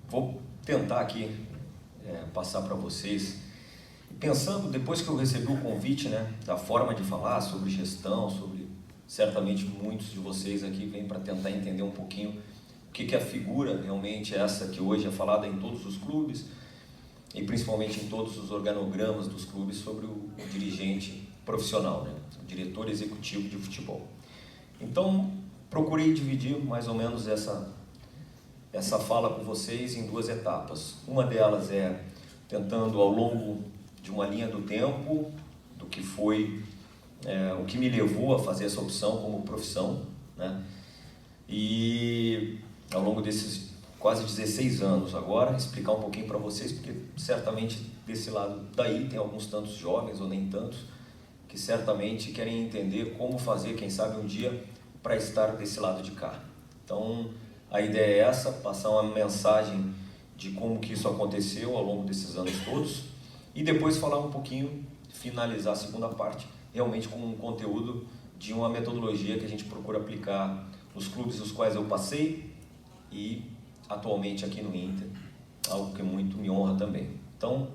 Vou tentar aqui passar para vocês, pensando, depois que eu recebi o convite, né, da forma de falar sobre gestão, certamente muitos de vocês aqui vêm para tentar entender um pouquinho o que é a figura realmente essa que hoje é falada em todos os clubes e principalmente em todos os organogramas dos clubes sobre o dirigente profissional, né, o diretor executivo de futebol. Então, procurei dividir mais ou menos essa fala com vocês em duas etapas. Uma delas é tentando, ao longo de uma linha do tempo, do que foi o que me levou a fazer essa opção como profissão, né? E ao longo desses quase 16 anos agora, explicar um pouquinho para vocês, porque certamente desse lado daí tem alguns tantos jovens ou nem tantos, que certamente querem entender como fazer, quem sabe um dia, para estar desse lado de cá. Então, a ideia é essa, passar uma mensagem de como que isso aconteceu ao longo desses anos todos e depois falar um pouquinho, finalizar a segunda parte, realmente com um conteúdo de uma metodologia que a gente procura aplicar nos clubes nos quais eu passei e atualmente aqui no Inter, algo que muito me honra também. Então,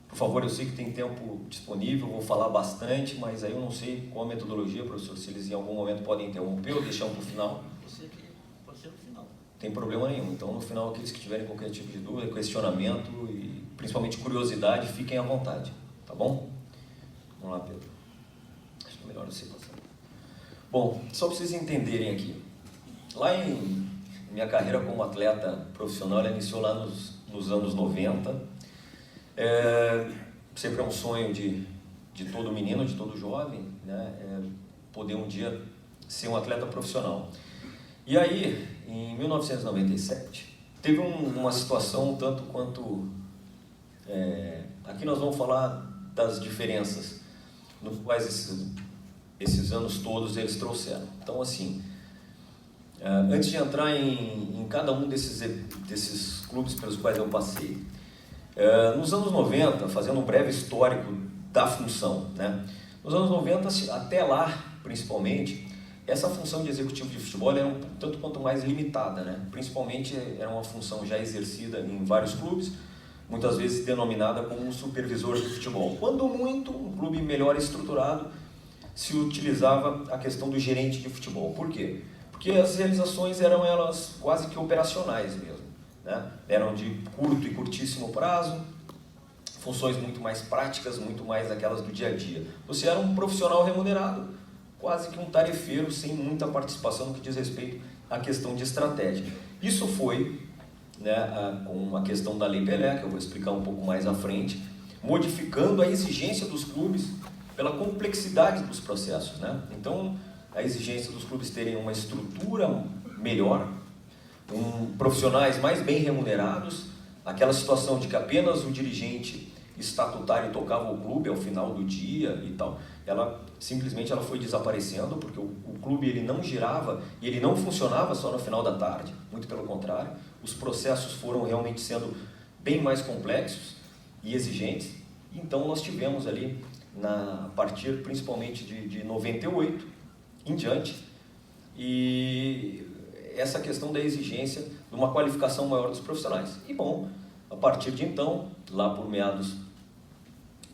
por favor, eu sei que tem tempo disponível, vou falar bastante, mas aí eu não sei qual a metodologia, professor, se eles em algum momento podem interromper ou deixar para o final. Pode ser no final. Não tem problema nenhum. Então, no final, aqueles que tiverem qualquer tipo de dúvida, questionamento e principalmente curiosidade, fiquem à vontade, tá bom? Vamos lá, Pedro. Acho que é melhor você passar. Bom, só para vocês entenderem aqui. Lá em minha carreira como atleta profissional, ela iniciou lá nos anos 90. Sempre é um sonho de todo menino, de todo jovem, né? Poder um dia ser um atleta profissional. E aí, em 1997, teve uma situação um tanto quanto... aqui nós vamos falar das diferenças nos quais esses anos todos eles trouxeram. Então, assim, antes de entrar em cada um desses clubes pelos quais eu passei, nos anos 90, fazendo um breve histórico da função, né? Nos anos 90, até lá, principalmente, essa função de executivo de futebol era um tanto quanto mais limitada, né? Principalmente era uma função já exercida em vários clubes, muitas vezes denominada como um supervisor de futebol. Quando muito, um clube melhor estruturado, se utilizava a questão do gerente de futebol. Por quê? Porque as realizações eram elas quase que operacionais mesmo, né? Eram de curto e curtíssimo prazo, funções muito mais práticas, muito mais aquelas do dia a dia. Você era um profissional remunerado, quase que um tarefeiro, sem muita participação no que diz respeito à questão de estratégia. Isso foi, né, com a questão da Lei Pelé, que eu vou explicar um pouco mais à frente, modificando a exigência dos clubes pela complexidade dos processos, né? Então, a exigência dos clubes terem uma estrutura melhor, profissionais mais bem remunerados, aquela situação de que apenas o dirigente estatutário tocava o clube ao final do dia e tal, simplesmente ela foi desaparecendo, porque o clube ele não girava e ele não funcionava só no final da tarde, muito pelo contrário, os processos foram realmente sendo bem mais complexos e exigentes. Então nós tivemos ali, a partir principalmente de 98 em diante, e essa questão da exigência de uma qualificação maior dos profissionais. E bom, a partir de então, lá por meados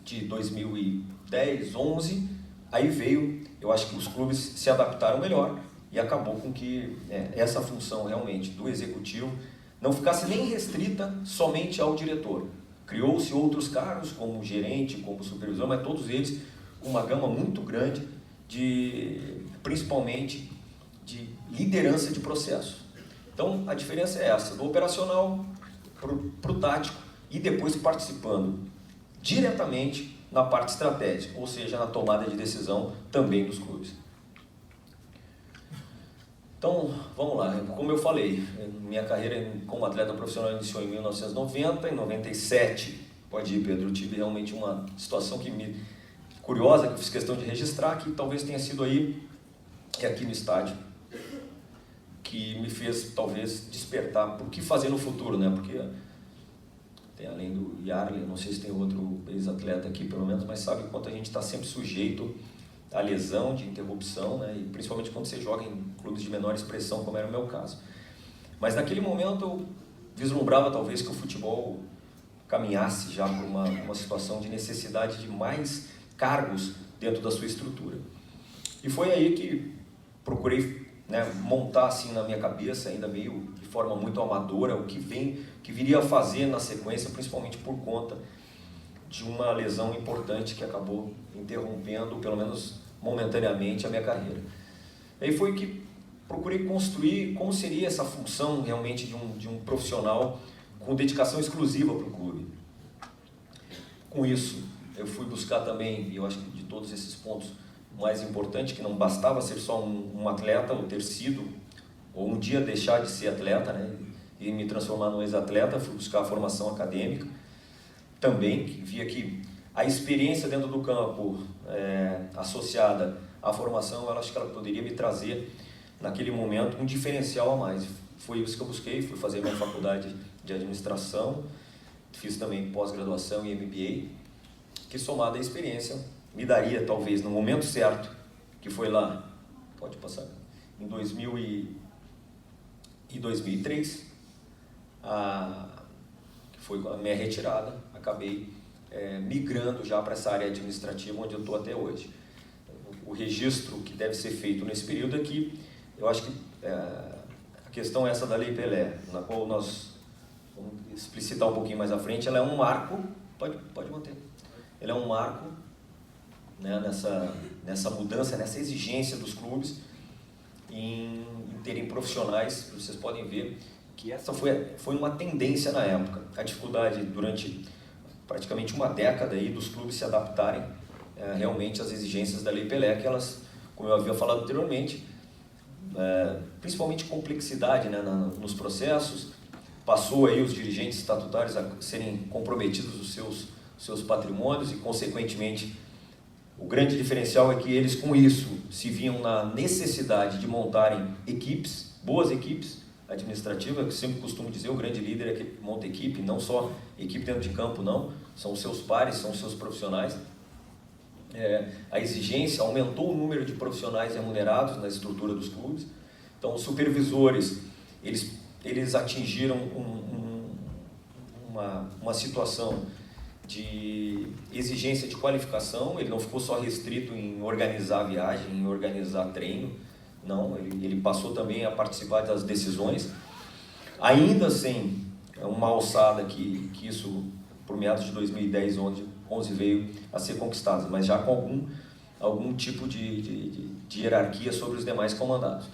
de 2010, 11, aí veio, eu acho que os clubes se adaptaram melhor e acabou com que essa função realmente do executivo não ficasse nem restrita somente ao diretor. Criou-se outros cargos, como gerente, como supervisor, mas todos eles com uma gama muito grande, principalmente de liderança de processo. Então, a diferença é essa, do operacional para o tático e depois participando diretamente na parte estratégica, ou seja, na tomada de decisão também dos clubes. Então, vamos lá. Como eu falei, minha carreira como atleta profissional iniciou em 1990, em 97, pode ir, Pedro, eu tive realmente uma situação curiosa, que eu fiz questão de registrar, que talvez tenha sido aí, aqui no estádio, que me fez, talvez, despertar por que fazer no futuro, né? Porque tem, além do Yarley, não sei se tem outro ex-atleta aqui, pelo menos, mas sabe quanto a gente está sempre sujeito à lesão, de interrupção, né? E principalmente quando você joga em clubes de menor expressão, como era o meu caso. Mas naquele momento vislumbrava talvez que o futebol caminhasse já por uma situação de necessidade de mais cargos dentro da sua estrutura. E foi aí que procurei, né, montar assim na minha cabeça, ainda meio de forma muito amadora, o que viria a fazer na sequência, principalmente por conta de uma lesão importante que acabou interrompendo, pelo menos momentaneamente, a minha carreira. Aí foi que procurei construir como seria essa função realmente de um profissional com dedicação exclusiva para o clube. Com isso, eu fui buscar também, e eu acho que de todos esses pontos, o mais importante, que não bastava ser só um atleta, ou ter sido, ou um dia deixar de ser atleta, né, e me transformar num ex-atleta. Fui buscar a formação acadêmica também, que via que a experiência dentro do campo, associada à formação, eu acho que ela poderia me trazer, naquele momento, um diferencial a mais. Foi isso que eu busquei. Fui fazer minha faculdade de administração, fiz também pós-graduação e MBA, que, somada à experiência, me daria, talvez, no momento certo, que foi lá, pode passar, em 2003, que foi a minha retirada, acabei migrando já para essa área administrativa onde eu estou até hoje. O registro que deve ser feito nesse período é que, eu acho que a questão é essa da Lei Pelé, na qual nós vamos explicitar um pouquinho mais à frente. Ela é um marco, pode manter, ela é um marco, né, nessa mudança, nessa exigência dos clubes em terem profissionais. Vocês podem ver que essa foi uma tendência na época. A dificuldade durante praticamente uma década aí dos clubes se adaptarem realmente às exigências da Lei Pelé, que elas, como eu havia falado anteriormente, principalmente complexidade, né, nos processos. Passou aí os dirigentes estatutários a serem comprometidos os seus patrimônios e, consequentemente, o grande diferencial é que eles, com isso, se viam na necessidade de montarem equipes, boas equipes administrativas. Eu sempre costumo dizer, o grande líder é que monta equipe, não só equipe dentro de campo, não, são os seus pares, são os seus profissionais. A exigência aumentou o número de profissionais remunerados na estrutura dos clubes. Então, os supervisores, eles atingiram uma situação de exigência de qualificação. Ele não ficou só restrito em organizar viagem, em organizar treino, não, ele passou também a participar das decisões, ainda sem uma alçada que isso, por meados de 2010, 11 veio a ser conquistado, mas já com algum tipo de hierarquia sobre os demais comandados.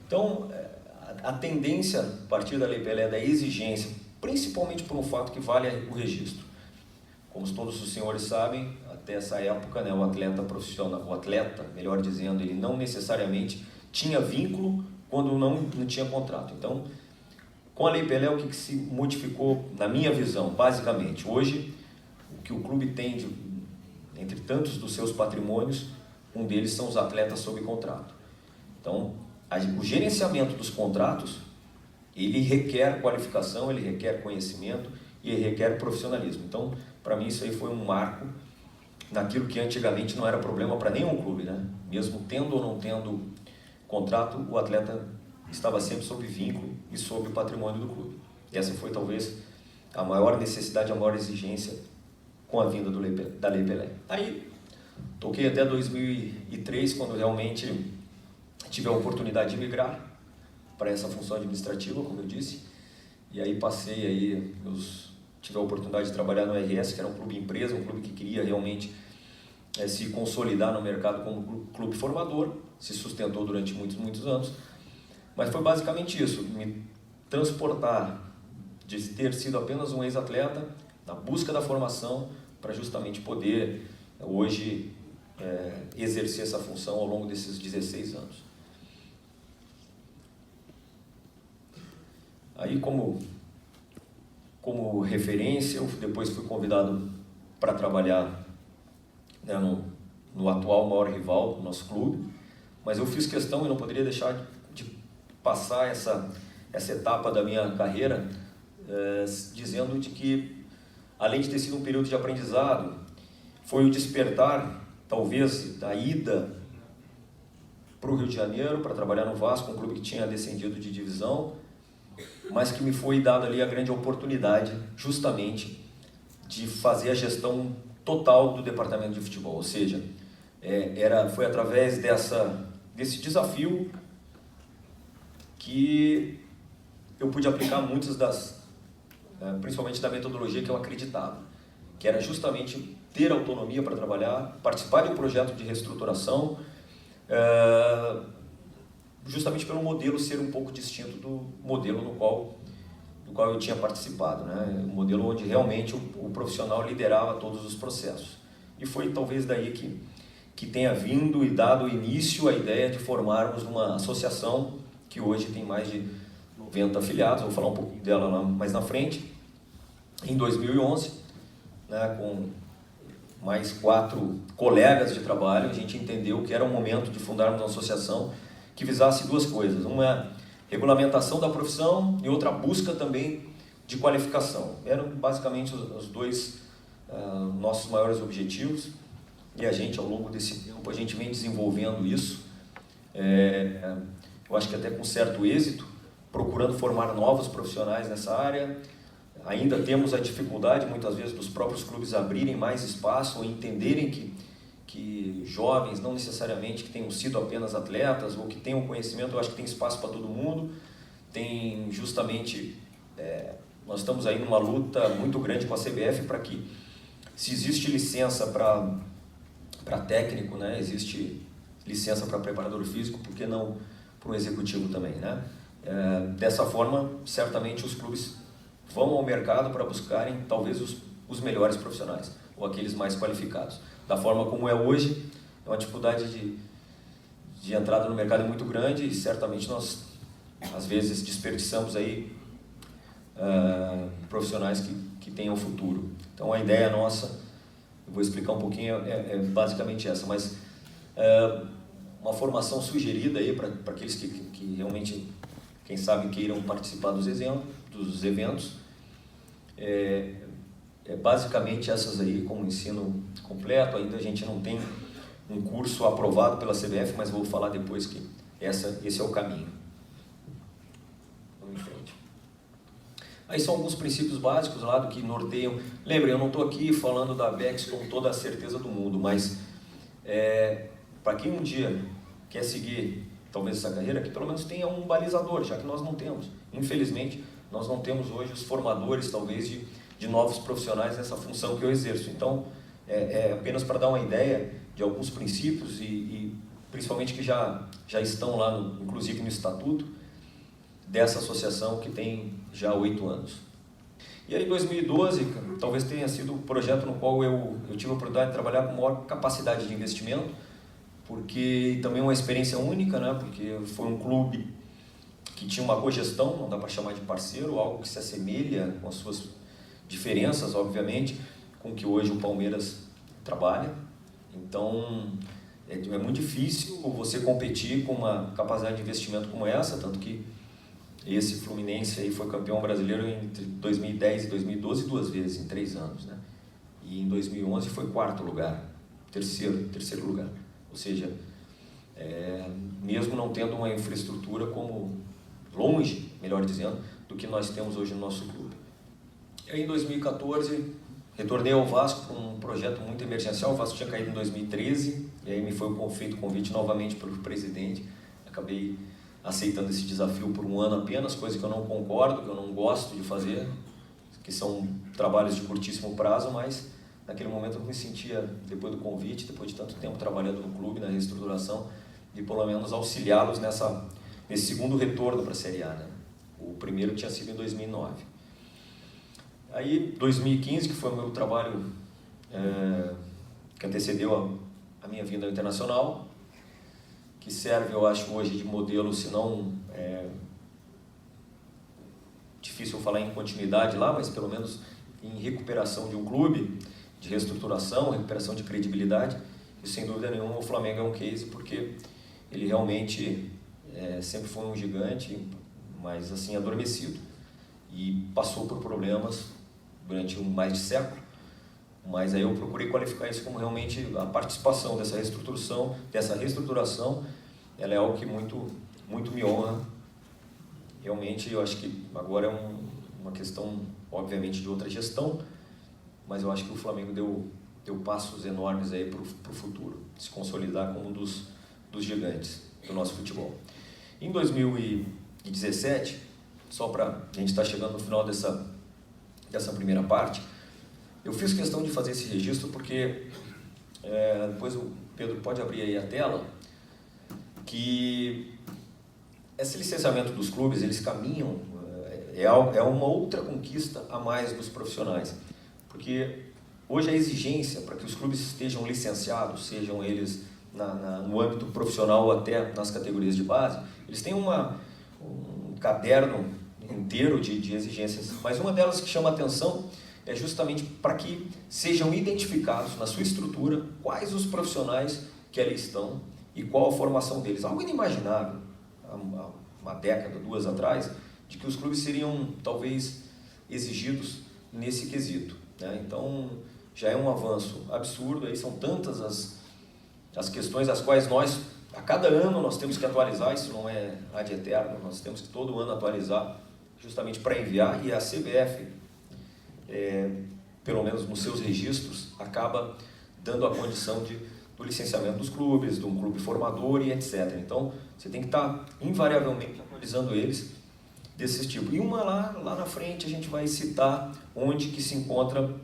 Então, a tendência, a partir da Lei Pelé, da exigência, principalmente por um fato que vale o registro. Como todos os senhores sabem, até essa época, né, o atleta, melhor dizendo, ele não necessariamente tinha vínculo quando não tinha contrato. Então, com a Lei Pelé, o que se modificou, na minha visão, basicamente? Hoje, o que o clube tem, entre tantos dos seus patrimônios, um deles são os atletas sob contrato. Então, o gerenciamento dos contratos, ele requer qualificação, ele requer conhecimento e ele requer profissionalismo. Então, para mim, isso aí foi um marco naquilo que antigamente não era problema para nenhum clube, né? Mesmo tendo ou não tendo contrato, o atleta estava sempre sob vínculo e sob o patrimônio do clube. Essa foi talvez a maior necessidade, a maior exigência com a vinda da Lei Pelé. Aí, toquei até 2003, quando realmente tive a oportunidade de migrar para essa função administrativa, como eu disse, e aí passei aí, tive a oportunidade de trabalhar no RS, que era um clube empresa, um clube que queria realmente se consolidar no mercado como clube formador, se sustentou durante muitos anos, mas foi basicamente isso, me transportar de ter sido apenas um ex-atleta, na busca da formação, para justamente poder hoje exercer essa função ao longo desses 16 anos. Aí, como referência, eu depois fui convidado para trabalhar, né, no atual maior rival do nosso clube, mas eu fiz questão e não poderia deixar de passar essa etapa da minha carreira dizendo de que, além de ter sido um período de aprendizado, foi o despertar, talvez, da ida para o Rio de Janeiro para trabalhar no Vasco, um clube que tinha descendido de divisão, mas que me foi dada ali a grande oportunidade justamente de fazer a gestão total do departamento de futebol, ou seja, foi através desse desafio que eu pude aplicar muitas principalmente da metodologia que eu acreditava, que era justamente ter autonomia para trabalhar, participar de um projeto de reestruturação, justamente pelo modelo ser um pouco distinto do modelo no qual eu tinha participado, né? Um modelo onde realmente o profissional liderava todos os processos. E foi talvez daí que tenha vindo e dado início à ideia de formarmos uma associação que hoje tem mais de 90 afiliados, vou falar um pouquinho dela lá mais na frente. Em 2011, né, com mais 4 colegas de trabalho, a gente entendeu que era o momento de fundarmos uma associação que visasse 2 coisas. Uma é a regulamentação da profissão e outra a busca também de qualificação. Eram basicamente os 2 nossos maiores objetivos, e a gente, ao longo desse tempo, a gente vem desenvolvendo isso, eu acho que até com certo êxito, procurando formar novos profissionais nessa área. Ainda temos a dificuldade, muitas vezes, dos próprios clubes abrirem mais espaço ou entenderem que jovens, não necessariamente que tenham sido apenas atletas ou que tenham conhecimento, eu acho que tem espaço para todo mundo. Tem justamente, nós estamos aí numa luta muito grande com a CBF para que, se existe licença para técnico, né, existe licença para preparador físico, por que não para um executivo também, né? Dessa forma, certamente os clubes vão ao mercado para buscarem talvez os melhores profissionais ou aqueles mais qualificados. Da forma como é hoje, é uma dificuldade de entrada no mercado muito grande, e certamente nós às vezes desperdiçamos aí profissionais que tenham futuro. Então a ideia nossa, eu vou explicar um pouquinho, é basicamente essa, mas uma formação sugerida aí para aqueles que realmente, quem sabe, queiram participar dos eventos, basicamente essas aí, como ensino completo. Ainda a gente não tem um curso aprovado pela CBF, mas vou falar depois que esse é o caminho. Vamos em frente. Aí são alguns princípios básicos lá do que norteiam. Lembrem, eu não estou aqui falando da Abex com toda a certeza do mundo, mas para quem um dia quer seguir talvez essa carreira, que pelo menos tenha um balizador, já que nós não temos. Infelizmente, nós não temos hoje os formadores, talvez, de novos profissionais nessa função que eu exerço. Então, apenas para dar uma ideia de alguns princípios e principalmente que já estão lá, inclusive no estatuto dessa associação, que tem já 8 anos. E aí, em 2012, talvez tenha sido o projeto no qual eu tive a oportunidade de trabalhar com maior capacidade de investimento, porque também é uma experiência única, né? Porque foi um clube que tinha uma cogestão, não dá para chamar de parceiro, algo que se assemelha com as suas diferenças, obviamente, com o que hoje o Palmeiras trabalha. Então, é muito difícil você competir com uma capacidade de investimento como essa, tanto que esse Fluminense aí foi campeão brasileiro entre 2010 e 2012 2 vezes, em 3 anos, né? E em 2011 foi 4º lugar, terceiro lugar. Ou seja, mesmo não tendo uma infraestrutura como longe, melhor dizendo, do que nós temos hoje no nosso clube. E aí, em 2014, retornei ao Vasco com um projeto muito emergencial. O Vasco tinha caído em 2013, e aí me foi feito o convite novamente pelo presidente. Acabei aceitando esse desafio por 1 ano apenas, coisa que eu não concordo, que eu não gosto de fazer, que são trabalhos de curtíssimo prazo, mas naquele momento eu me sentia, depois do convite, depois de tanto tempo trabalhando no clube, na reestruturação, de pelo menos auxiliá-los nesse segundo retorno para a Série A, né? O primeiro tinha sido em 2009. Aí, 2015, que foi o meu trabalho que antecedeu a minha vinda ao Internacional, que serve, eu acho, hoje de modelo, se não difícil falar em continuidade lá, mas pelo menos em recuperação de um clube, de reestruturação, recuperação de credibilidade. E sem dúvida nenhuma o Flamengo é um case, porque ele realmente sempre foi um gigante, mas assim adormecido, e passou por problemas durante mais de século. Mas aí eu procurei qualificar isso como realmente a participação dessa reestruturação, ela é algo que muito me honra realmente eu acho que agora é uma questão, obviamente, de outra gestão, mas eu acho que o Flamengo deu passos enormes aí para o futuro, se consolidar como um dos gigantes do nosso futebol. Em 2017, só para a gente estar chegando no final dessa primeira parte, eu fiz questão de fazer esse registro porque, depois o Pedro pode abrir aí a tela, que esse licenciamento dos clubes, eles caminham, é uma outra conquista a mais dos profissionais, porque hoje a exigência para que os clubes estejam licenciados, sejam eles no âmbito profissional ou até nas categorias de base, eles têm um caderno inteiro de exigências, mas uma delas que chama a atenção é justamente para que sejam identificados na sua estrutura quais os profissionais que ali estão e qual a formação deles. Algo inimaginável, há uma década, 2 atrás, de que os clubes seriam talvez exigidos nesse quesito, né? Então já é um avanço absurdo, aí são tantas as questões as quais nós, a cada ano nós temos que atualizar, isso não é ad eterno, nós temos que todo ano atualizar justamente para enviar, e a CBF, pelo menos nos seus registros, acaba dando a condição do licenciamento dos clubes, de um clube formador e etc. Então, você tem que estar invariavelmente atualizando eles desse tipo. E uma lá na frente a gente vai citar onde que se encontra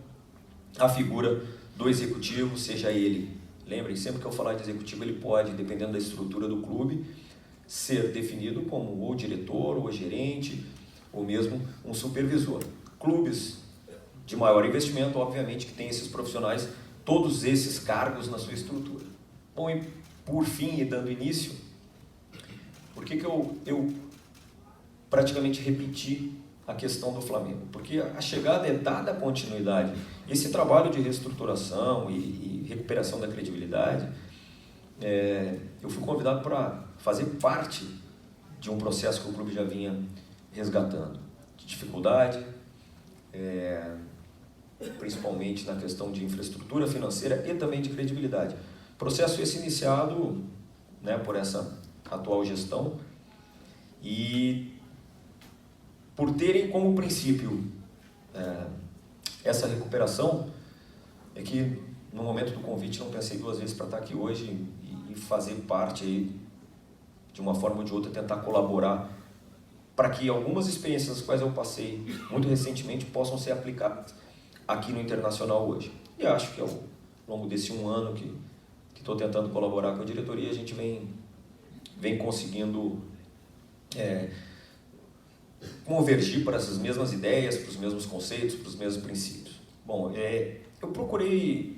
a figura do executivo, seja ele, lembrem, sempre que eu falar de executivo, ele pode, dependendo da estrutura do clube, ser definido como ou diretor, ou gerente, ou mesmo um supervisor. Clubes de maior investimento, obviamente, que tem esses profissionais, todos esses cargos na sua estrutura. Bom, e por fim, e dando início, por que eu praticamente repeti a questão do Flamengo? Porque a chegada é dada continuidade. Esse trabalho de reestruturação e recuperação da credibilidade, eu fui convidado para fazer parte de um processo que o clube já vinha resgatando, de dificuldade, principalmente na questão de infraestrutura financeira e também de credibilidade. Processo esse iniciado, né, por essa atual gestão, e por terem como princípio essa recuperação, é que no momento do convite não pensei 2 vezes para estar aqui hoje e fazer parte aí, de uma forma ou de outra, tentar colaborar para que algumas experiências as quais eu passei muito recentemente possam ser aplicadas aqui no Internacional hoje. E acho que ao longo desse 1 ano que estou tentando colaborar com a diretoria, a gente vem conseguindo convergir para essas mesmas ideias, para os mesmos conceitos, para os mesmos princípios. Bom, eu procurei,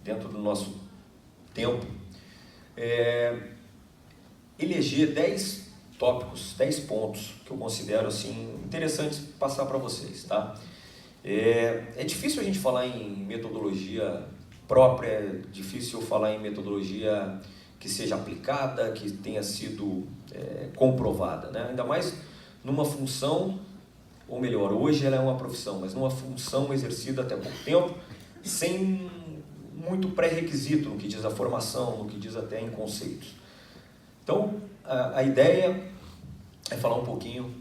dentro do nosso tempo, eleger 10 tópicos, 10 pontos que eu considero assim, interessantes passar para vocês. Tá? É difícil a gente falar em metodologia própria, é difícil falar em metodologia que seja aplicada, que tenha sido comprovada, né? Ainda mais numa função, ou melhor, hoje ela é uma profissão, mas numa função exercida até pouco tempo, sem muito pré-requisito no que diz a formação, no que diz até em conceitos. Então, a ideia é falar um pouquinho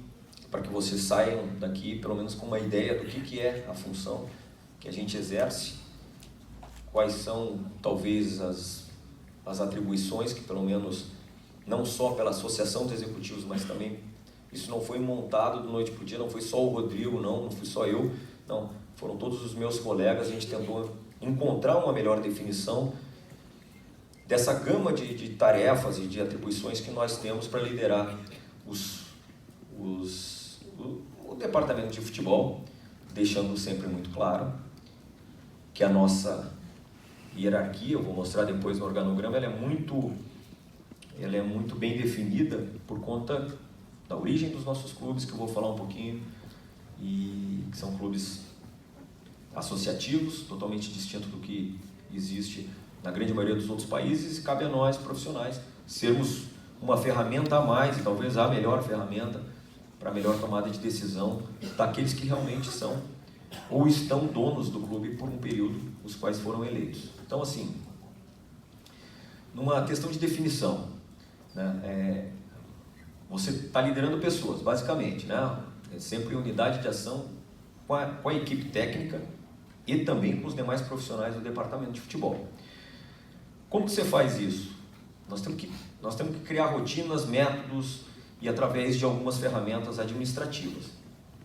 para que vocês saiam daqui, pelo menos com uma ideia do que é a função que a gente exerce, quais são, talvez, as atribuições que, pelo menos, não só pela Associação dos Executivos, mas também, isso não foi montado de noite para o dia, não foi só o Rodrigo, não fui só eu, não, foram todos os meus colegas, a gente tentou encontrar uma melhor definição dessa gama de tarefas e de atribuições que nós temos para liderar o departamento de futebol, deixando sempre muito claro que a nossa hierarquia, eu vou mostrar depois no organograma, ela é muito bem definida por conta da origem dos nossos clubes, que eu vou falar um pouquinho, e que são clubes associativos, totalmente distinto do que existe na grande maioria dos outros países, e cabe a nós, profissionais, sermos uma ferramenta a mais, e talvez a melhor ferramenta para a melhor tomada de decisão daqueles que realmente são ou estão donos do clube por um período, os quais foram eleitos. Então, assim, numa questão de definição, né, você está liderando pessoas, basicamente, né? É sempre unidade de ação com a equipe técnica e também com os demais profissionais do departamento de futebol. Como que você faz isso? Nós temos que criar rotinas, métodos e através de algumas ferramentas administrativas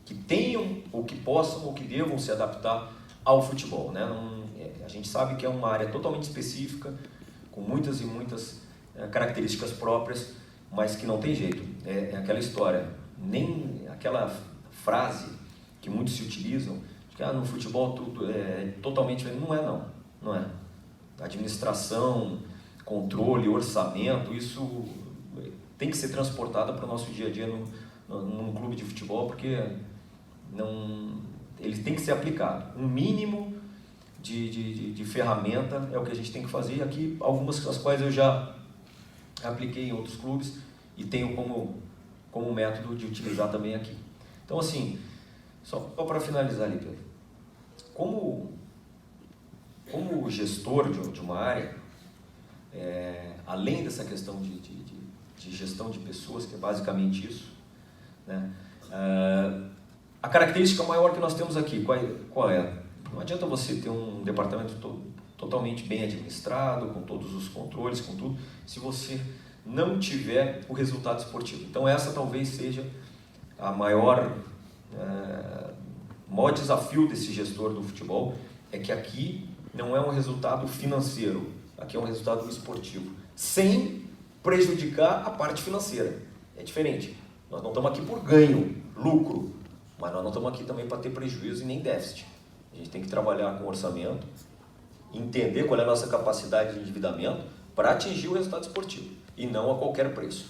que tenham, ou que possam, ou que devam se adaptar ao futebol, né? A gente sabe que é uma área totalmente específica, com muitas e muitas características próprias, mas que não tem jeito. É aquela história, nem aquela frase que muitos se utilizam, que no futebol tudo é totalmente... Não é. Administração, controle, orçamento, isso tem que ser transportado para o nosso dia a dia num clube de futebol, porque ele tem que ser aplicado. Um mínimo de ferramenta é o que a gente tem que fazer, e aqui algumas das quais eu já apliquei em outros clubes e tenho como método de utilizar também aqui. Então, assim, só para finalizar ali, Pedro, como gestor de uma área, além dessa questão de gestão de pessoas, que é basicamente isso, né? A característica maior que nós temos aqui, qual é? Não adianta você ter um departamento totalmente bem administrado, com todos os controles, com tudo, se você não tiver o resultado esportivo. Então essa talvez seja a maior desafio desse gestor do futebol, é que aqui não é um resultado financeiro, aqui é um resultado esportivo, sem prejudicar a parte financeira. É diferente. Nós não estamos aqui por ganho, lucro, mas nós não estamos aqui também para ter prejuízo e nem déficit. A gente tem que trabalhar com orçamento, entender qual é a nossa capacidade de endividamento para atingir o resultado esportivo, e não a qualquer preço.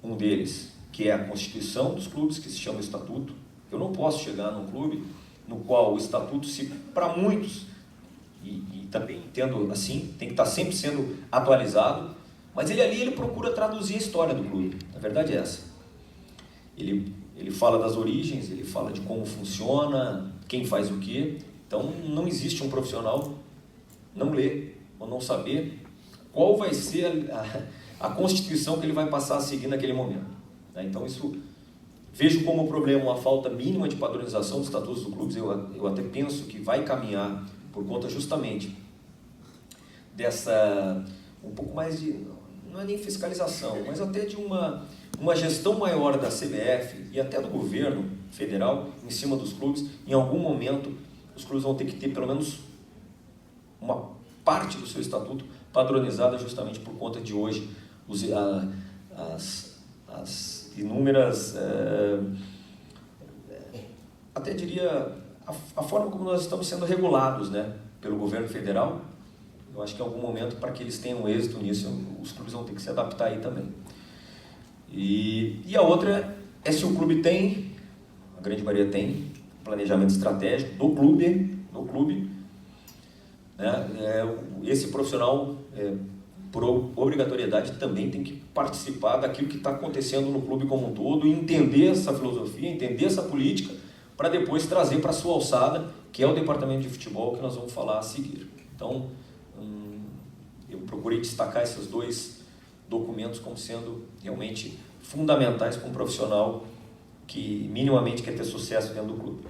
Um deles, que é a constituição dos clubes, que se chama estatuto. Eu não posso chegar num clube no qual o estatuto, para muitos, e também entendo assim, tem que estar sempre sendo atualizado, mas ele procura traduzir a história do clube. A verdade é essa. Ele fala das origens, ele fala de como funciona, quem faz o quê. Então não existe um profissional não ler ou não saber qual vai ser a constituição que ele vai passar a seguir naquele momento. Então isso vejo como problema uma falta mínima de padronização dos estatutos do clube. Eu até penso que vai caminhar por conta justamente dessa, um pouco mais de, não é nem fiscalização, mas até de uma gestão maior da CBF e até do governo federal em cima dos clubes. Em algum momento os clubes vão ter que ter pelo menos uma parte do seu estatuto padronizada, justamente por conta de hoje as inúmeras, até diria, a forma como nós estamos sendo regulados, né, pelo governo federal. Eu acho que em algum momento, para que eles tenham êxito nisso, os clubes vão ter que se adaptar aí também. E a outra é se o clube tem, a grande maioria tem, planejamento estratégico do clube, né? Esse profissional, por obrigatoriedade, também tem que participar daquilo que está acontecendo no clube como um todo, e entender essa filosofia, entender essa política, para depois trazer para a sua alçada, que é o departamento de futebol que nós vamos falar a seguir. Então, eu procurei destacar esses dois documentos como sendo realmente fundamentais para um profissional que minimamente quer ter sucesso dentro do clube.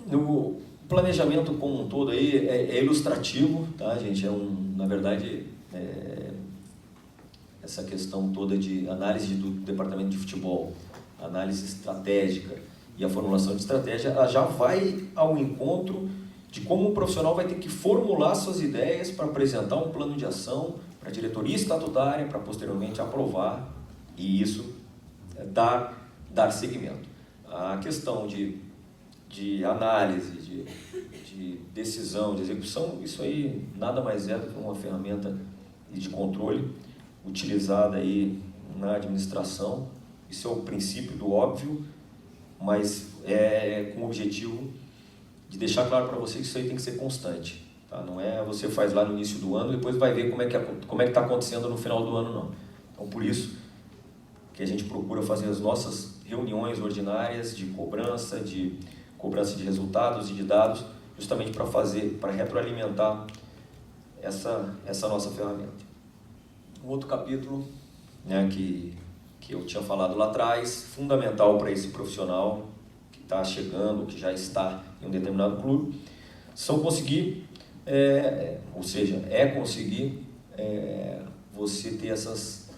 No planejamento como um todo aí é ilustrativo, tá, gente? Na verdade, essa questão toda de análise do departamento de futebol, análise estratégica e a formulação de estratégia, ela já vai ao encontro de como o profissional vai ter que formular suas ideias para apresentar um plano de ação para a diretoria estatutária, para posteriormente aprovar e isso dar seguimento. A questão de análise, de decisão, de execução, isso aí nada mais é do que uma ferramenta de controle utilizada aí na administração. Isso é o princípio do óbvio, mas com o objetivo de deixar claro para você que isso aí tem que ser constante. Tá? Não é você faz lá no início do ano e depois vai ver como é que está acontecendo no final do ano, não. Então, por isso que a gente procura fazer as nossas reuniões ordinárias de cobrança de resultados e de dados, justamente para retroalimentar essa nossa ferramenta. Um outro capítulo, né, que eu tinha falado lá atrás, fundamental para esse profissional que está chegando, que já está em um determinado clube, são conseguir, conseguir você ter essas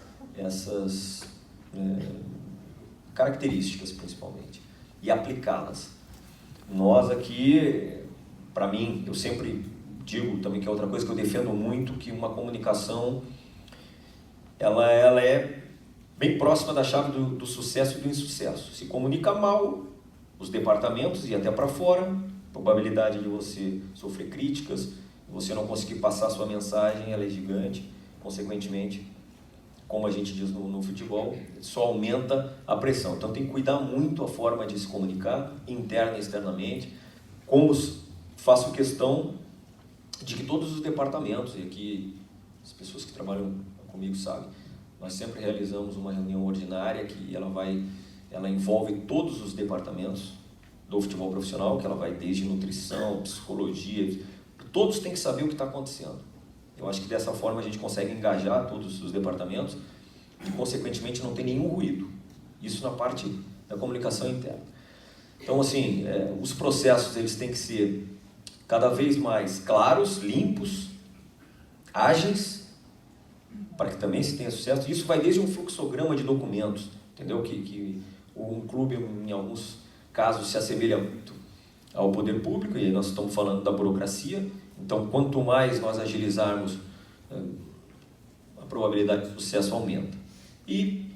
características, principalmente, e aplicá-las. Nós aqui, para mim, eu sempre digo também que é outra coisa que eu defendo muito, que uma comunicação, ela é bem próxima da chave do sucesso e do insucesso. Se comunica mal, os departamentos e até para fora, a probabilidade de você sofrer críticas, você não conseguir passar a sua mensagem, ela é gigante. Consequentemente, como a gente diz no futebol, só aumenta a pressão. Então tem que cuidar muito a forma de se comunicar, interna e externamente. Como faço questão de que todos os departamentos, e aqui as pessoas que trabalham comigo sabem, nós sempre realizamos uma reunião ordinária que ela envolve todos os departamentos do futebol profissional, que ela vai desde nutrição, psicologia, todos têm que saber o que está acontecendo. Eu acho que dessa forma a gente consegue engajar todos os departamentos e, consequentemente, não tem nenhum ruído. Isso na parte da comunicação interna. Então, assim, os processos eles têm que ser cada vez mais claros, limpos, ágeis, para que também se tenha sucesso. Isso vai desde um fluxograma de documentos, entendeu? Que um clube, em alguns casos, se assemelha muito ao poder público, e aí nós estamos falando da burocracia. Então, quanto mais nós agilizarmos, a probabilidade de sucesso aumenta. E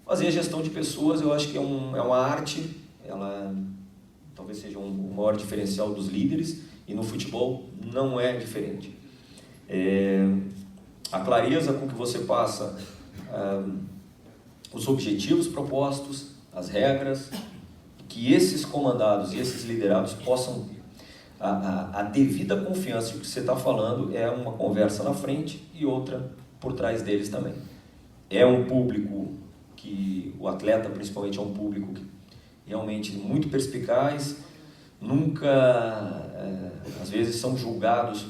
fazer a gestão de pessoas, eu acho que é uma arte, ela talvez seja um maior diferencial dos líderes, e no futebol não é diferente. A clareza com que você passa os objetivos propostos, as regras, que esses comandados e esses liderados possam ter. A devida confiança que você está falando é uma conversa na frente e outra por trás deles também. É um público que, o atleta principalmente é um público que realmente muito perspicaz, nunca, às vezes são julgados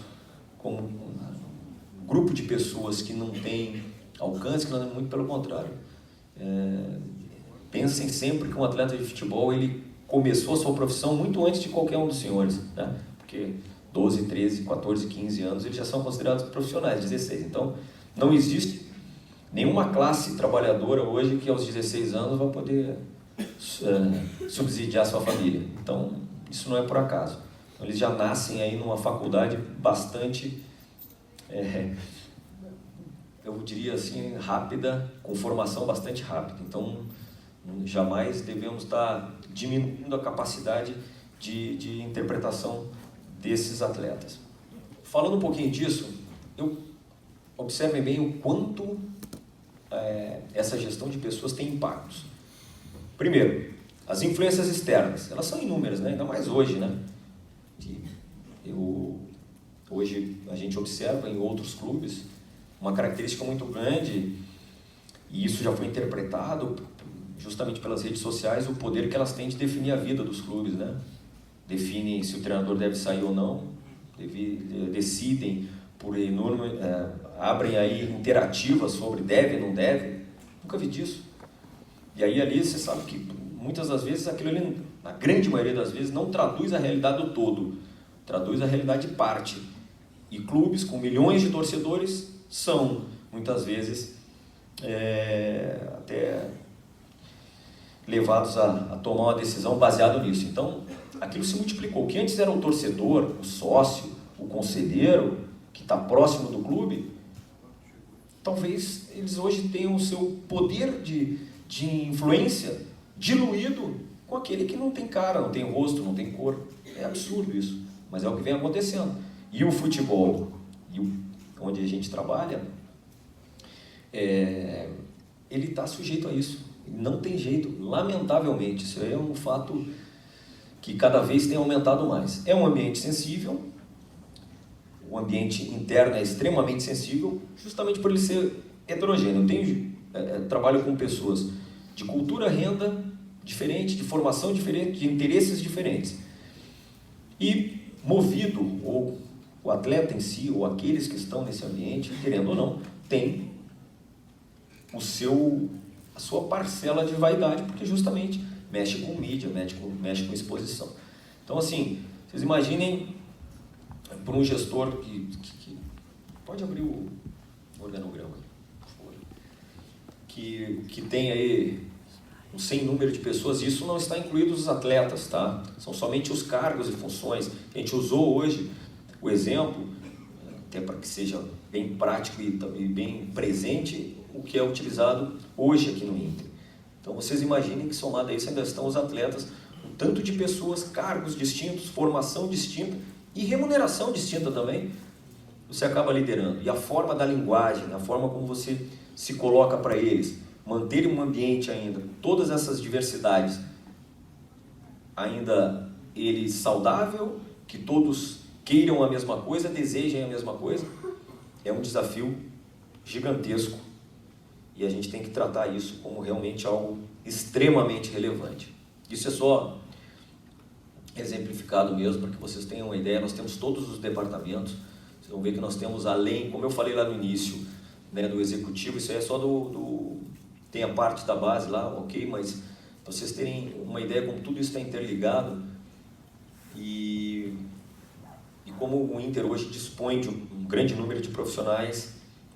como um grupo de pessoas que não tem alcance, que não é, muito pelo contrário. Pensem sempre que um atleta de futebol, ele começou a sua profissão muito antes de qualquer um dos senhores, né? Porque 12, 13, 14, 15 anos eles já são considerados profissionais, 16. Então, não existe nenhuma classe trabalhadora hoje que aos 16 anos vai poder subsidiar sua família. Então, isso não é por acaso. Então, eles já nascem aí numa faculdade bastante, eu diria assim, rápida, com formação bastante rápida. Então, jamais devemos estar diminuindo a capacidade de interpretação desses atletas. Falando um pouquinho disso, observem bem o quanto essa gestão de pessoas tem impactos. Primeiro, as influências externas, elas são inúmeras, né? Ainda mais hoje, né? Hoje a gente observa em outros clubes uma característica muito grande, e isso já foi interpretado justamente pelas redes sociais, o poder que elas têm de definir a vida dos clubes, né? Definem se o treinador deve sair ou não, decidem por enorme, abrem aí interativas sobre deve, não deve. Nunca vi disso. E aí ali você sabe que muitas das vezes aquilo ali, na grande maioria das vezes, não traduz a realidade do todo, traduz a realidade de parte. E clubes com milhões de torcedores são, muitas vezes, até levados a tomar uma decisão baseada nisso. Então, aquilo se multiplicou. O que antes era o torcedor, o sócio, o conselheiro, que está próximo do clube, talvez eles hoje tenham o seu poder de influência diluído com aquele que não tem cara, não tem rosto, não tem cor. É absurdo isso, mas é o que vem acontecendo. E o futebol, onde a gente trabalha, ele está sujeito a isso. Não tem jeito, lamentavelmente. Isso é um fato que cada vez tem aumentado mais. É um ambiente sensível, o ambiente interno é extremamente sensível, justamente por ele ser heterogêneo. Eu trabalho com pessoas de cultura, renda diferente, de formação diferente, de interesses diferentes. E movido ou o atleta em si, ou aqueles que estão nesse ambiente, querendo ou não, tem a sua parcela de vaidade, porque justamente mexe com mídia, mexe com exposição. Então, assim, vocês imaginem por um gestor que pode abrir o organograma, por favor, que tem aí um sem número de pessoas, isso não está incluído os atletas, tá? São somente os cargos e funções. A gente usou hoje o exemplo, até para que seja bem prático e também bem presente, o que é utilizado hoje aqui no Inter. Então vocês imaginem que somado a isso ainda estão os atletas, um tanto de pessoas, cargos distintos, formação distinta e remuneração distinta também, você acaba liderando. E a forma da linguagem, a forma como você se coloca para eles, manter um ambiente ainda, todas essas diversidades, ainda ele saudável, que todos queiram a mesma coisa, desejem a mesma coisa, é um desafio gigantesco e a gente tem que tratar isso como realmente algo extremamente relevante. Isso é só exemplificado mesmo, para que vocês tenham uma ideia. Nós temos todos os departamentos, vocês vão ver que nós temos além, como eu falei lá no início, né, do executivo, isso aí é só tem a parte da base lá, ok, mas vocês terem uma ideia como tudo isso está interligado e como o Inter hoje dispõe de um grande número de profissionais,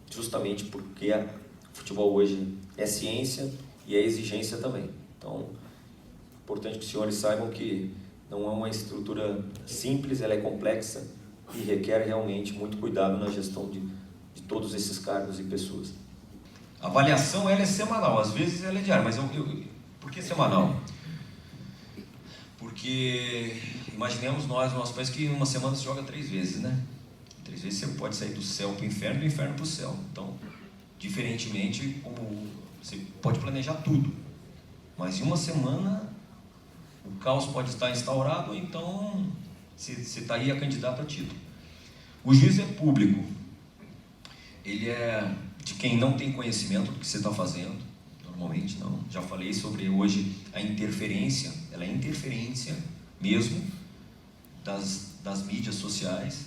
justamente porque o futebol hoje é ciência e é exigência também. Então, é importante que os senhores saibam que não é uma estrutura simples, ela é complexa e requer realmente muito cuidado na gestão de todos esses cargos e pessoas. A avaliação ela é semanal, às vezes ela é diária, mas por que semanal? Porque imaginemos nós, no nosso país, que em uma semana se joga 3 vezes, né? 3 vezes você pode sair do céu para o inferno, do inferno para o céu. Então, diferentemente, como você pode planejar tudo, mas em uma semana o caos pode estar instaurado, ou então você está aí a candidato a título. O juiz é público, ele é de quem não tem conhecimento do que você está fazendo, normalmente não. Já falei sobre hoje a interferência, ela é interferência mesmo das mídias sociais,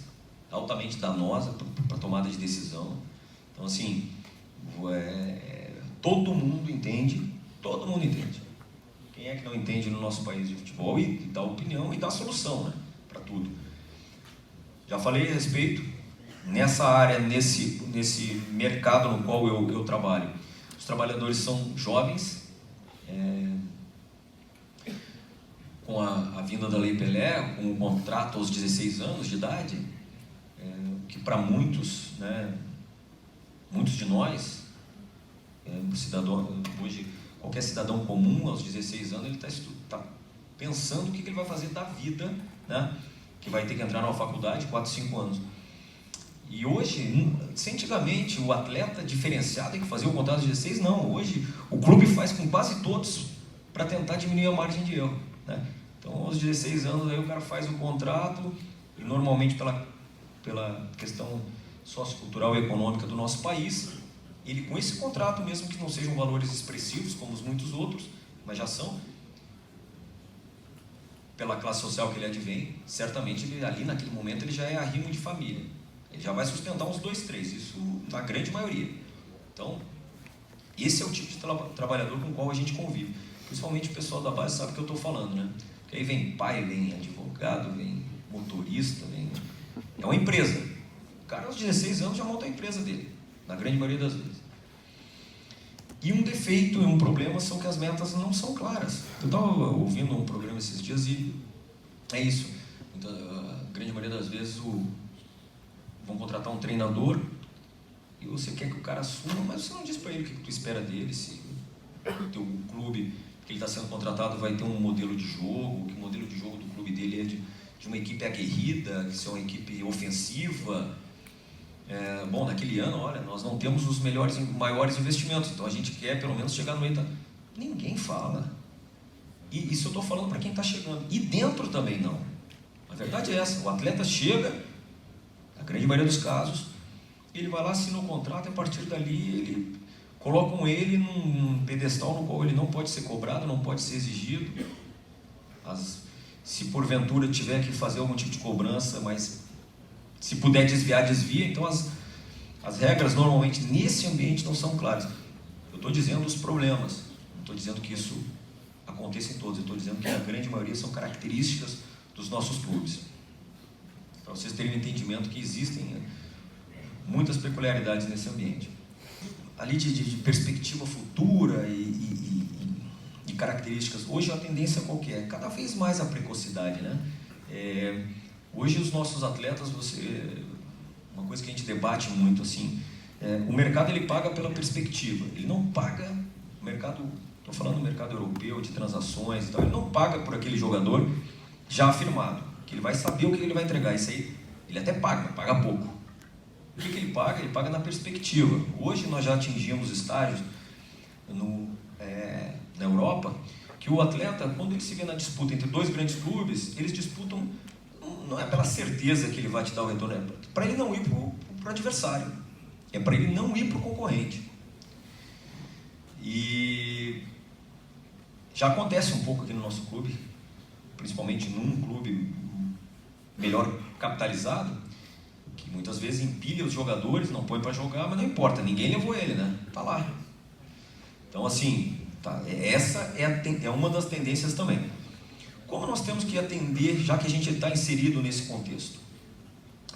altamente danosa para tomada de decisão. Então, assim, todo mundo entende. Quem é que não entende no nosso país de futebol e dá opinião e dá solução, né, para tudo. Já falei a respeito. Nessa área, nesse mercado no qual eu trabalho, os trabalhadores são jovens, com a vinda da Lei Pelé, com o contrato aos 16 anos de idade, que para muitos, né, muitos de nós, hoje, qualquer cidadão comum aos 16 anos, ele está pensando o que ele vai fazer da vida, né, que vai ter que entrar numa faculdade, 4, 5 anos. E hoje, se antigamente o atleta diferenciado tem que fazer o contrato de 16, não. Hoje o clube faz com quase todos para tentar diminuir a margem de erro, né? Então, aos 16 anos, aí o cara faz o contrato e normalmente pela questão sociocultural e econômica do nosso país, ele com esse contrato, mesmo que não sejam valores expressivos como os muitos outros, mas já são, pela classe social que ele advém, certamente ele, ali naquele momento ele já é arrimo de família. Ele já vai sustentar uns 2, 3, isso na grande maioria. Então, esse é o tipo de trabalhador com o qual a gente convive. Principalmente o pessoal da base sabe o que eu estou falando, né? Porque aí vem pai, vem advogado, vem motorista, é uma empresa. O cara aos 16 anos já monta a empresa dele, na grande maioria das vezes. E um defeito e um problema são que as metas não são claras. Eu estava ouvindo um programa esses dias e é isso. Então, a grande maioria das vezes vão contratar um treinador e você quer que o cara assuma, mas você não diz para ele o que tu espera dele, se o teu clube que ele está sendo contratado vai ter um modelo de jogo, que o modelo de jogo do clube dele é de uma equipe aguerrida, que é uma equipe ofensiva. Bom, naquele ano, olha, nós não temos os maiores investimentos, então a gente quer pelo menos chegar no meio. Ninguém fala. E isso eu estou falando para quem está chegando. E dentro também não. A verdade é essa, o atleta chega, na grande maioria dos casos, ele vai lá, assina um contrato e a partir dali colocam ele num pedestal no qual ele não pode ser cobrado, não pode ser exigido. Se porventura tiver que fazer algum tipo de cobrança, mas Se puder desviar, desvia. Então as regras normalmente nesse ambiente não são claras. Eu estou dizendo os problemas, não estou dizendo que isso aconteça em todos, eu estou dizendo que a grande maioria são características dos nossos clubes. Para vocês terem um entendimento que existem muitas peculiaridades nesse ambiente. Ali de perspectiva futura e características, hoje a tendência qual que é? Cada vez mais a precocidade, né? Hoje os nossos atletas, uma coisa que a gente debate muito assim, o mercado ele paga pela perspectiva, ele não paga, o mercado, estou falando do mercado europeu, de transações e tal, ele não paga por aquele jogador já afirmado, que ele vai saber o que ele vai entregar, isso aí ele até paga, mas paga pouco. O que ele paga? Ele paga na perspectiva. Hoje nós já atingimos estágios na Europa, que o atleta, quando ele se vê na disputa entre dois grandes clubes, eles disputam, não é pela certeza que ele vai te dar o retorno, é para ele não ir para o adversário, é para ele não ir para o concorrente. E já acontece um pouco aqui no nosso clube, principalmente num clube melhor capitalizado, que muitas vezes empilha os jogadores, não põe para jogar, mas não importa, ninguém levou ele, né? Tá lá. Então assim, essa é uma das tendências também. Como nós temos que atender, já que a gente está inserido nesse contexto,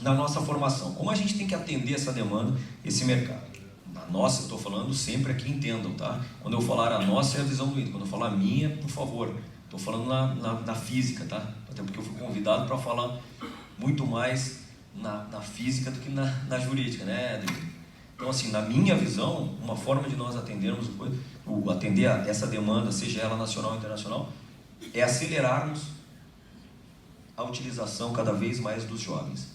na nossa formação, como a gente tem que atender essa demanda, esse mercado? A nossa, estou falando sempre aqui, entendam, tá? Quando eu falar a nossa é a visão do Inter, quando eu falar a minha, por favor, estou falando na física, tá? Até porque eu fui convidado para falar muito mais na física do que na jurídica, né? Então, assim, na minha visão, uma forma de nós atendermos atender a essa demanda, seja ela nacional ou internacional, é acelerarmos a utilização cada vez mais dos jovens.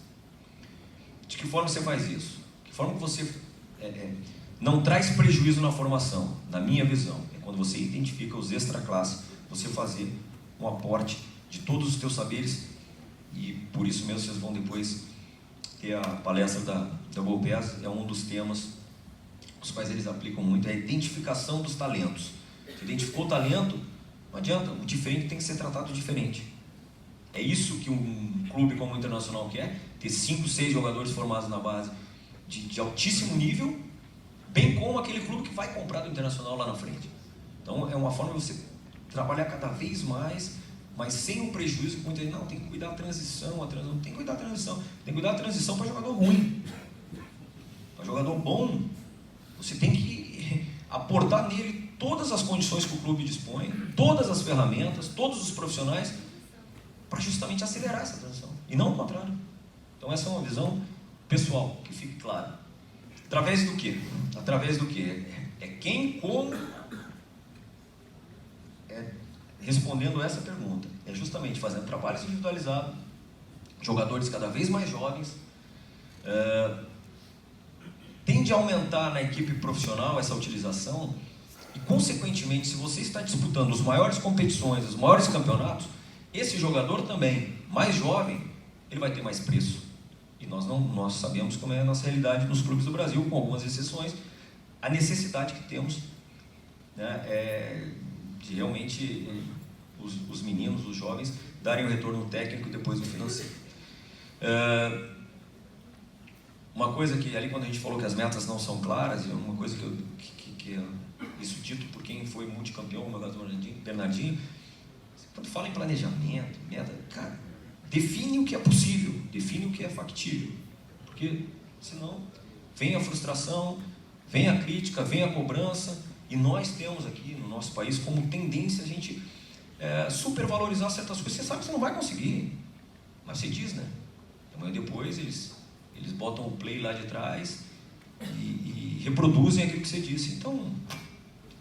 De que forma você faz isso? De que forma que você não traz prejuízo na formação? Na minha visão, é quando você identifica os extra-classes, você fazer um aporte de todos os teus saberes, e por isso mesmo vocês vão depois ter a palestra da GoPes, é um dos temas os quais eles aplicam muito, é a identificação dos talentos. Você identificou o talento, não adianta, o diferente tem que ser tratado diferente. É isso que um clube como o Internacional quer, ter 5, 6 jogadores formados na base de altíssimo nível, bem como aquele clube que vai comprar do Internacional lá na frente. Então é uma forma de você trabalhar cada vez mais, mas sem o prejuízo que muita gente, não, tem que cuidar da transição, tem que cuidar da transição, tem que cuidar da transição para jogador ruim. Para jogador bom, você tem que aportar nele todas as condições que o clube dispõe, todas as ferramentas, todos os profissionais, para justamente acelerar essa transição, e não o contrário. Então essa é uma visão pessoal, que fique clara. Através do quê? Através do quê? É quem, como... Respondendo essa pergunta, é justamente fazendo trabalhos individualizados, jogadores cada vez mais jovens, tende a aumentar na equipe profissional essa utilização e, consequentemente, se você está disputando as maiores competições, os maiores campeonatos, esse jogador também, mais jovem, ele vai ter mais preço. E nós sabemos como é a nossa realidade nos clubes do Brasil, com algumas exceções, a necessidade que temos, né, de realmente os meninos, os jovens, darem o retorno técnico e depois o financeiro. Uma coisa que ali, quando a gente falou que as metas não são claras, e uma coisa que isso dito por quem foi multicampeão, o Bernardinho, quando fala em planejamento, meta, cara, define o que é possível, define o que é factível, porque senão vem a frustração, vem a crítica, vem a cobrança, e nós temos aqui no nosso país como tendência a gente supervalorizar certas coisas. Você sabe que você não vai conseguir, mas você diz, né? Amanhã depois eles botam o play lá de trás e reproduzem aquilo que você disse. Então,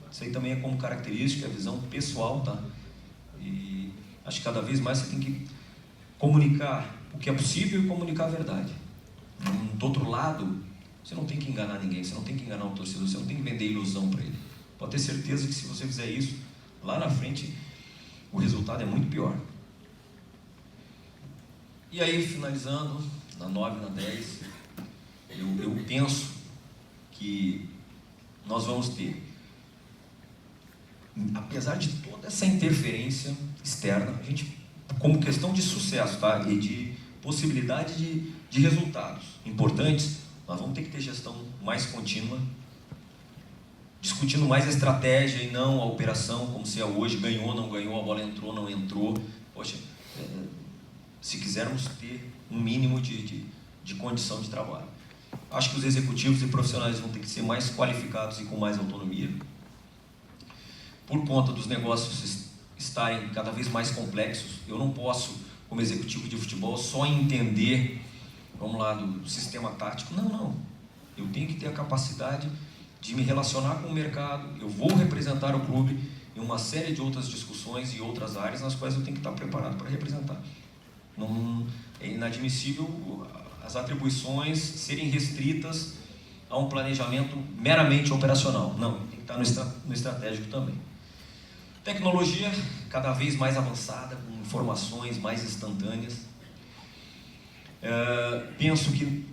isso aí também é como característica, a visão pessoal, tá? E acho que cada vez mais você tem que comunicar o que é possível e comunicar a verdade. Do outro lado, você não tem que enganar ninguém, você não tem que enganar o torcedor, você não tem que vender ilusão para ele. Pode ter certeza que se você fizer isso, lá na frente, o resultado é muito pior. E aí, finalizando, na 9, na 10, eu penso que nós vamos ter, apesar de toda essa interferência externa, a gente, como questão de sucesso, tá? E de possibilidade de de resultados importantes, nós vamos ter que ter gestão mais contínua, discutindo mais a estratégia e não a operação, como se é hoje, ganhou, não ganhou, a bola entrou, não entrou. Poxa, se quisermos ter um mínimo de condição de trabalho. Acho que os executivos e profissionais vão ter que ser mais qualificados e com mais autonomia. Por conta dos negócios estarem cada vez mais complexos, eu não posso, como executivo de futebol, só entender, vamos lá, do sistema tático. Não. Eu tenho que ter a capacidade de me relacionar com o mercado, eu vou representar o clube em uma série de outras discussões e outras áreas nas quais eu tenho que estar preparado para representar. Não, é inadmissível as atribuições serem restritas a um planejamento meramente operacional. Não, tem que estar no estratégico também. Tecnologia cada vez mais avançada, com informações mais instantâneas. Penso que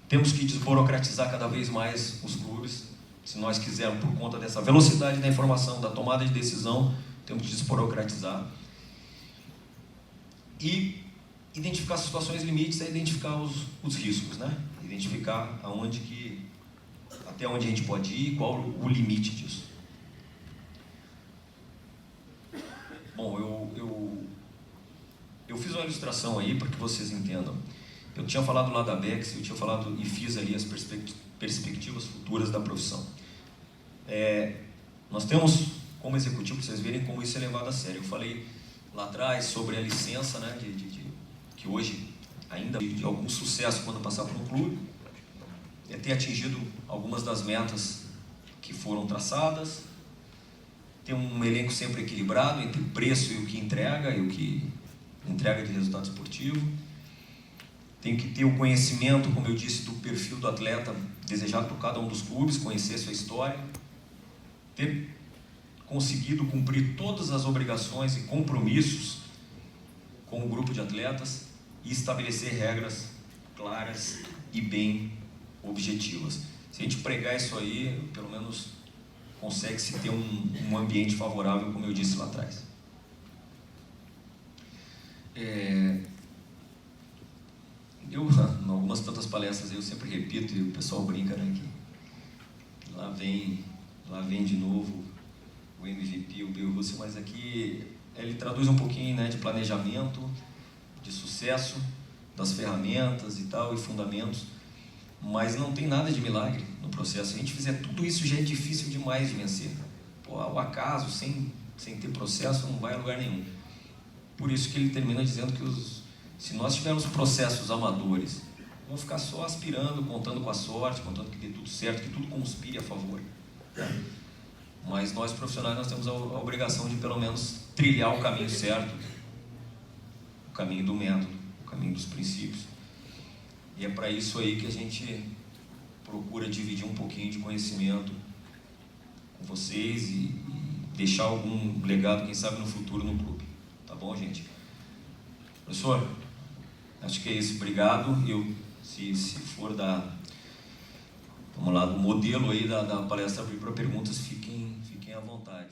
temos que desburocratizar cada vez mais os clubes. Se nós quisermos, por conta dessa velocidade da informação, da tomada de decisão, temos que desburocratizar. E identificar situações limites é identificar os riscos, né? Identificar até onde a gente pode ir e qual o limite disso. Bom, eu fiz uma ilustração aí para que vocês entendam. Eu tinha falado lá da Bex, eu tinha falado e fiz ali as perspectivas futuras da profissão. Nós temos, como executivo, para vocês verem como isso é levado a sério. Eu falei lá atrás sobre a licença, né, que hoje ainda de algum sucesso quando passar por um clube, é ter atingido algumas das metas que foram traçadas, ter um elenco sempre equilibrado entre o preço e o que entrega de resultado esportivo. Tem que ter o conhecimento, como eu disse, do perfil do atleta desejado por cada um dos clubes, conhecer sua história, ter conseguido cumprir todas as obrigações e compromissos com o grupo de atletas e estabelecer regras claras e bem objetivas. Se a gente pregar isso aí, pelo menos consegue-se ter um ambiente favorável, como eu disse lá atrás. Eu, em algumas tantas palestras, eu sempre repito, e o pessoal brinca, né, que lá vem de novo o MVP, o Bill Russell, mas aqui ele traduz um pouquinho, né, de planejamento, de sucesso, das ferramentas e tal, e fundamentos, mas não tem nada de milagre no processo. Se a gente fizer tudo isso, já é difícil demais de vencer. O acaso, sem ter processo, não vai a lugar nenhum. Por isso que ele termina dizendo que se nós tivermos processos amadores, vamos ficar só aspirando, contando com a sorte, contando que dê tudo certo, que tudo conspire a favor. Mas nós, profissionais, nós temos a obrigação de, pelo menos, trilhar o caminho certo, o caminho do método, o caminho dos princípios. E é para isso aí que a gente procura dividir um pouquinho de conhecimento com vocês e deixar algum legado, quem sabe, no futuro no clube. Tá bom, gente? Professor, acho que é isso. Obrigado. Se for vamos lá, do modelo aí da palestra abrir para perguntas, fiquem à vontade.